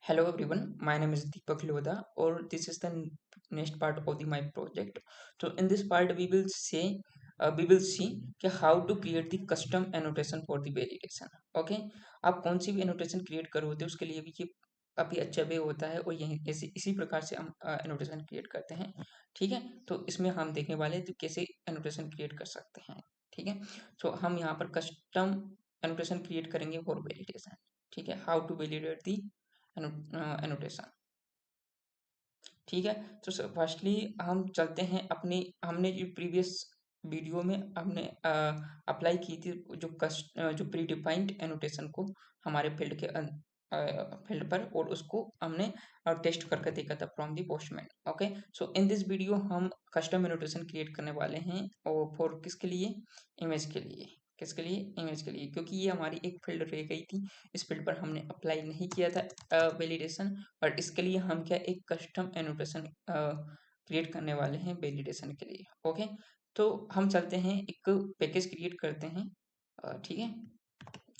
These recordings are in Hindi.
Hello everyone, my name is Deepak Lodha, or this is the next part of my project. So in this part we will see कि how to create the custom annotation for the validation. Okay, आप कौन सी भी annotation create करोगे उसके लिए भी ये काफ़ी अच्छा वे होता है और यही ऐसे इसी प्रकार से हम annotation create करते हैं. ठीक है, तो इसमें हम देखने वाले हैं तो कैसे annotation create कर सकते हैं. ठीक है, तो हम यहाँ पर custom annotation create करेंगे for validation. ठीक है, how to validate the annotation. ठीक है, तो फर्स्टली हम चलते हैं अपनी हमने जो प्रीवियस वीडियो में हमने अप्लाई की थी जो प्री डिफाइंड एनोटेशन को हमारे फील्ड पर और उसको हमने टेस्ट करके देखा था from the postman. Okay, so in this video हम कस्टम एनोटेशन क्रिएट करने वाले हैं और फॉर किसके लिए, इमेज के लिए. किसके लिए, इमेज के लिए, क्योंकि ये हमारी एक फील्ड रह गई थी. इस फील्ड पर हमने अप्लाई नहीं किया था वैलिडेशन, और इसके लिए हम क्या एक कस्टम एनोटेशन क्रिएट करने वाले हैं वैलिडेशन के लिए. ओके, तो हम चलते हैं एक पैकेज क्रिएट करते हैं. ठीक है,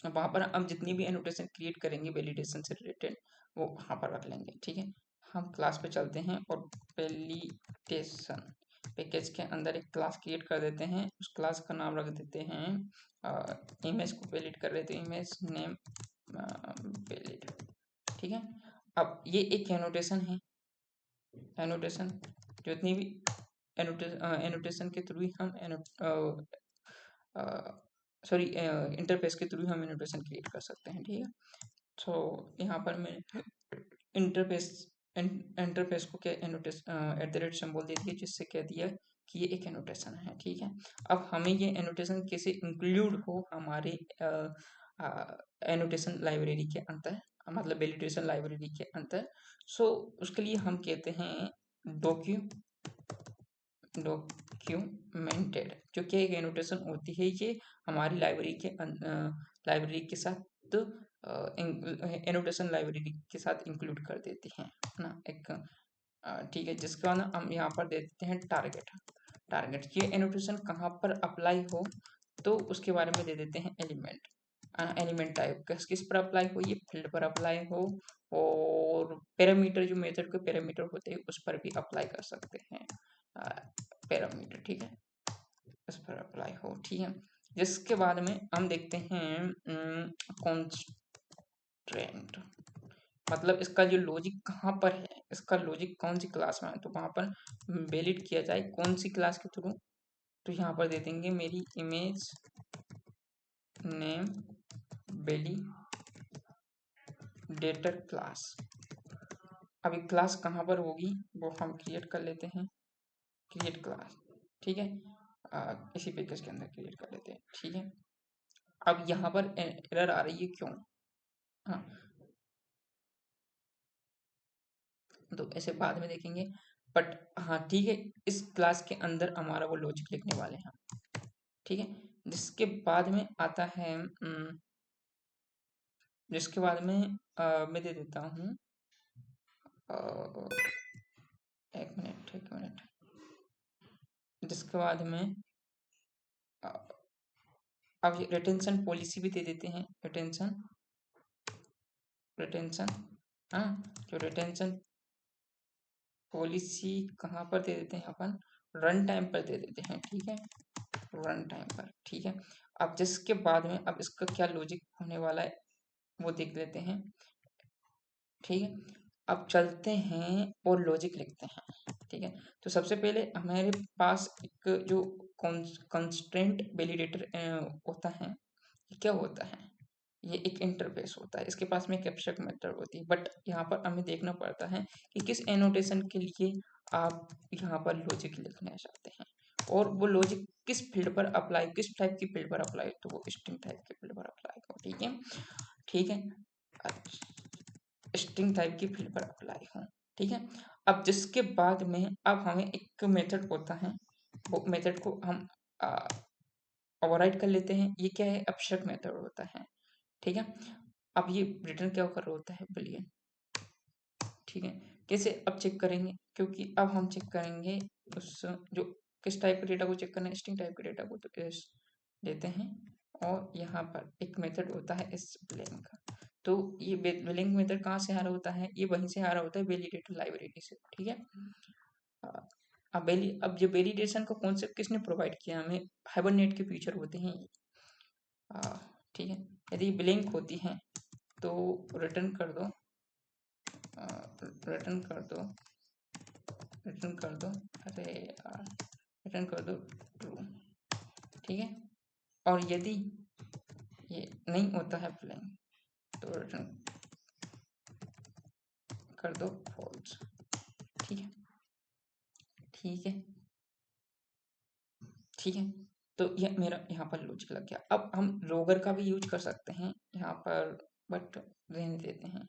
वहाँ पर हम जितनी भी एनोटेशन क्रिएट करेंगे वैलिडेशन से रिलेटेड वो वहाँ पर रख लेंगे. ठीक है, हम क्लास पे चलते हैं और वैलिडेशन पैकेज के अंदर एक क्लास क्रिएट कर देते हैं. उस क्लास का नाम रख देते हैं इमेज को वैलिड कर लेते हैं, इमेज नेम वैलिड. ठीक है, अब ये एक एनोटेशन है. एनोटेशन जितनी भी एनोटेशन के थ्रू ही हम सॉरी इंटरफेस के थ्रू हम एनोटेशन क्रिएट कर सकते हैं. ठीक है, तो यहाँ पर मैं इंटरफेस इंटरफेस को क्या एनोटेशन सिंबल दे दिया, जिससे कह दिया कि ये एक एनोटेशन है. ठीक है, अब हमें ये एनोटेशन कैसे इंक्लूड हो हमारे एनोटेशन लाइब्रेरी के अंदर, मतलब वैलिडेशन लाइब्रेरी के अंदर. सो उसके लिए हम कहते हैं डॉक्यूमेंटेड, जो कि एक एनोटेशन होती है. ये हमारी लाइब्रेरी के साथ एनोटेशन लाइब्रेरी के साथ इंक्लूड कर देती हैं ना एक. ठीक है, जिसके बाद हम यहाँ पर दे देते हैं टारगेट. ये एनोटेशन कहाँ पर अप्लाई हो तो उसके बारे में दे देते हैं एलिमेंट टाइप किस पर अप्लाई हो, ये फील्ड पर अप्लाई हो, और पैरामीटर जो मेथड के पैरामीटर होते हैं उस पर भी अप्लाई कर सकते हैं पैरामीटर. ठीक है, उस पर अप्लाई हो. ठीक है, जिसके बाद में हम देखते हैं कॉन्स्ट्रेंट, मतलब इसका जो लॉजिक कहाँ पर है, इसका लॉजिक कौन सी क्लास में है, तो वहां पर वैलिड किया जाए कौन सी क्लास के थ्रू. तो यहाँ पर दे देंगे मेरी इमेज नेम वैलिडेटर क्लास. अभी क्लास कहाँ पर होगी वो हम क्रिएट कर लेते हैं, क्रिएट क्लास. ठीक है, इसी पैकेज के अंदर क्रिएट कर लेते हैं. ठीक है, अब यहाँ पर एरर आ रही है क्यों. हाँ, तो ऐसे बाद में देखेंगे, बट हाँ ठीक है, इस क्लास के अंदर हमारा वो लॉजिक लिखने वाले हैं. ठीक है, जिसके बाद में आता है जिसके बाद में मैं दे देता हूँ एक मिनट. जिसके बाद में अब रिटेंशन पॉलिसी भी दे देते हैं. रिटेंशन हाँ, जो रिटेंशन पॉलिसी कहाँ पर दे देते हैं अपन, रन टाइम पर दे देते हैं. ठीक है, रन टाइम पर. ठीक है, अब जिसके बाद में अब इसका क्या लॉजिक होने वाला है वो देख लेते हैं. ठीक है, अब चलते हैं और लॉजिक लिखते हैं. ठीक है, तो सबसे पहले हमारे पास एक जो कंस्ट्रेंट वैलिडेटर होता है, ये क्या होता है, ये एक इंटरफेस होता है. इसके पास में एक एब्स्ट्रैक्ट मेथड होती है, बट यहाँ पर हमें देखना पड़ता है कि किस एनोटेशन के लिए आप यहाँ पर लॉजिक लिखना चाहते हैं, और वो लॉजिक किस फील्ड पर अप्लाई, किस टाइप की फील्ड पर अप्लाई, तो वो स्ट्रिंग टाइप के फील्ड पर अप्लाई हो. ठीक है, ठीक है, स्ट्रिंग टाइप की फील्ड पर अप्लाई हो. ठीक है, अब जिसके बाद में अब हमें एक मेथड होता है, वो मेथड को हम ओवरराइड कर लेते हैं. ये क्या है, एब्स्ट्रैक्ट मेथड होता है. ठीक है, अब ये रिटर्न क्या कर रहा होता है, बुलियन. ठीक है, कैसे अब चेक करेंगे, क्योंकि अब हम चेक करेंगे उस जो किस टाइप के डेटा को चेक करना है, स्ट्रिंग टाइप के डेटा को, तो इस देते हैं. और यहाँ पर एक मेथड होता है इस ब्लैंक का. तो ये बिलिंग मेथड कहाँ से आ रहा होता है, ये वहीं से आ रहा होता है वैलिडेटर लाइब्रेरी से, ठीक है। अ, अब जो वैलिडेशन का कॉन्सेप्ट किसने प्रोवाइड किया हमें, हाइबरनेट के फीचर होते हैं ये। अ, ठीक है, यदि ब्लिंक होती है तो रिटर्न कर दो, रिटर्न कर दो, रिटर्न कर दो, अरे यार, रिटर्न कर दो ट्रू, ठीक है। और यदि ये नहीं होता है ब्लिंक तो रिटर्न कर दो फॉल्स, ठीक है, ठीक है, ठीक है। तो ये मेरा यहाँ पर लॉजिक लग गया। अब हम लॉगर का भी यूज कर सकते हैं यहाँ पर, बट रहने देते हैं।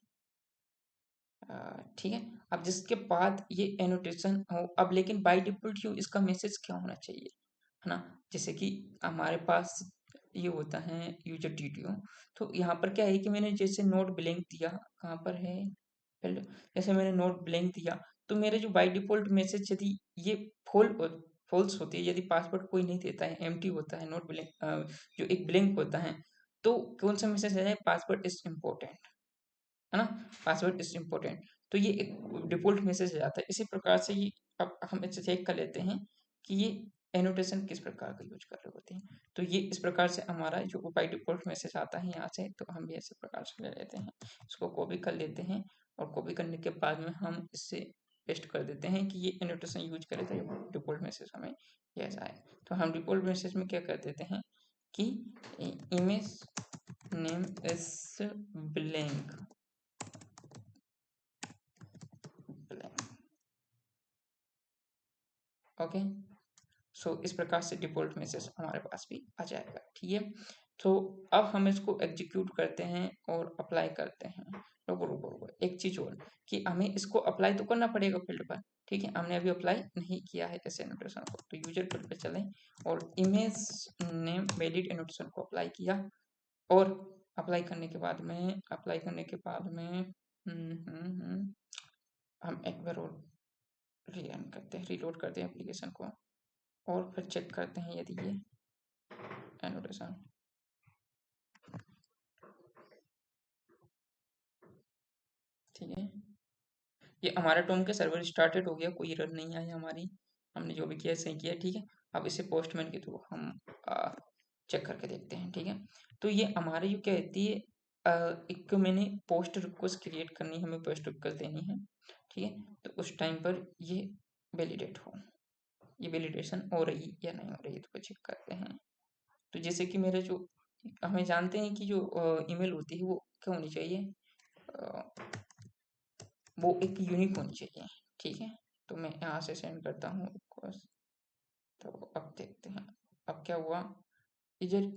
ठीक है। अब जिसके बाद ये एनोटेशन हो, अब लेकिन बाय डिफॉल्ट यू इसका मैसेज क्या होना चाहिए, है ना। जैसे कि हमारे पास ये होता है यूजर डीटीओ, तो यहाँ पर क्या है कि मैंने जैसे नोट ब्लैंक दिया, कहाँ पर है फिल्ड, जैसे मैंने नोट ब्लैंक दिया, तो मेरे जो बाय डिफॉल्ट मैसेज यदि ये फुल फॉल्स होती है, यदि पासवर्ड कोई नहीं देता है, एम्प्टी होता है, नोट ब्लैंक जो एक ब्लैंक होता है, तो कौन सा मैसेज आ जाए, पासवर्ड इज इम्पोर्टेंट, है ना, पासवर्ड इज इम्पोर्टेंट। तो ये एक डिफॉल्ट मैसेज आ जाता है। इसी प्रकार से ये, अब हम इसे चेक कर लेते हैं कि ये एनोटेशन किस प्रकार का यूज कर रहे होते हैं। तो ये इस प्रकार से हमारा जो बाई डिफॉल्ट मैसेज आता है यहाँ से, तो हम भी ऐसे प्रकार से ले लेते हैं, इसको कॉपी कर लेते हैं, और कॉपी करने के बाद में हम इससे पेस्ट कर देते हैं कि ये एनोटेशन यूज करे, तो डिफॉल्ट मैसेज हमें ये आए। तो हम डिफॉल्ट मैसेज में क्या कर देते हैं कि image name is blank, okay. So इस प्रकार से डिफॉल्ट मैसेज हमारे पास भी आ जाएगा, ठीक है। तो अब हम इसको एग्जीक्यूट करते हैं और अप्लाई करते हैं। रुको रुको रुको, एक चीज और, कि हमें इसको अप्लाई तो करना पड़ेगा फील्ड पर, ठीक है। हमने अभी अप्लाई नहीं किया है ऐसे एनोटेशन को, तो यूजर फील्ड पे चलें और इमेज नेम वैलिड एनोटेशन को अप्लाई किया, और अप्लाई करने के बाद में, अप्लाई करने के बाद में हम एक बार और रीरन करते हैं, रीलोड करते हैं एप्लीकेशन को, और फिर चेक करते हैं यदि ये एनोटेशन, ठीक है। ये हमारा टॉम के सर्वर स्टार्टेड हो गया, कोई एरर नहीं आई हमारी, हमने जो भी किया सही किया, ठीक है। अब इसे पोस्टमैन के थ्रू हम चेक करके देखते हैं, ठीक है। तो ये हमारे जो क्या कहती है, एक मैंने पोस्ट रिक्वेस्ट क्रिएट करनी है, हमें पोस्ट रिक्वेस्ट देनी है, ठीक है। तो उस टाइम पर ये वैलिडेट हो, ये वैलिडेशन हो रही या नहीं हो रही, तो चेक करते हैं। तो जैसे कि मेरे जो, हमें जानते हैं कि जो ईमेल होती है वो क्या होनी चाहिए, अ, वो एक यूनिक होनी चाहिए, ठीक है। तो मैं यहाँ से सेंड करता हूँ रिक्वेस्ट, तो अब देखते हैं अब क्या हुआ, इधर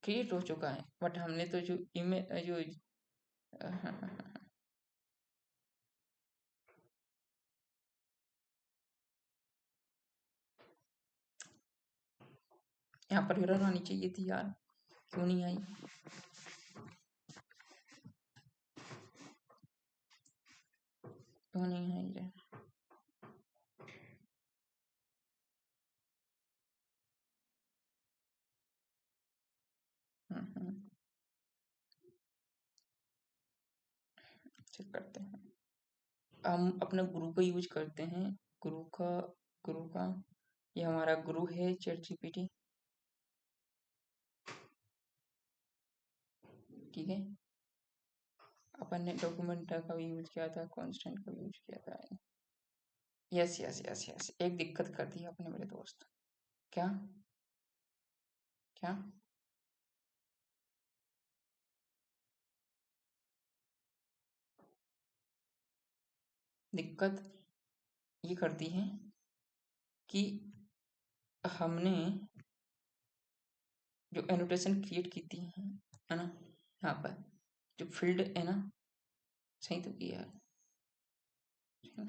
क्रिएट हो चुका है, बट हमने तो जो ईमेल जो यहाँ पर एरर आनी चाहिए थी यार, क्यों नहीं आई। क्यों नहीं आई यार। हम्म, चेक करते हैं। हम अपना गुरु का यूज करते हैं, गुरु का, गुरु का, ये हमारा गुरु है चैट जीपीटी, ठीक है। अपन ने डॉक्यूमेंट का भी यूज किया था, कॉन्स्टेंट का भी यूज किया था। यस यस यस यस, एक दिक्कत कर दी आपने मेरे दोस्त। क्या, क्या दिक्कत ये कर दी है कि हमने जो एनोटेशन क्रिएट की थी, है ना, यहाँ पर जो फील्ड है ना, सही तो किया है, ठीक है?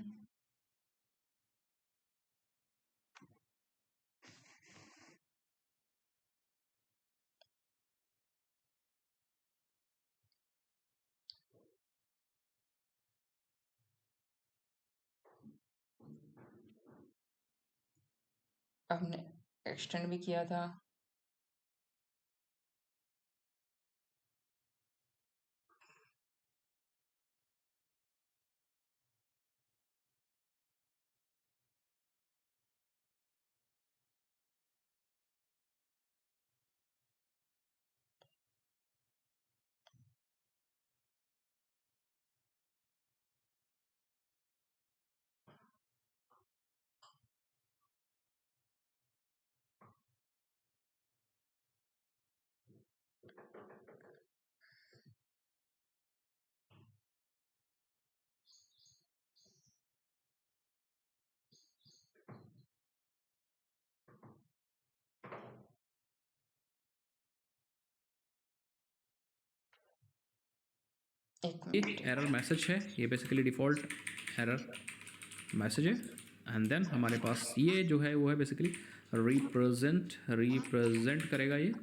हमने एक्सटेंड भी किया था, एक ये मिनट। एरर मैसेज है, ये बेसिकली डिफ़ॉल्ट एरर मैसेज है। एंड देन हमारे पास ये जो है वो है बेसिकली रिप्रेजेंट करेगा ये।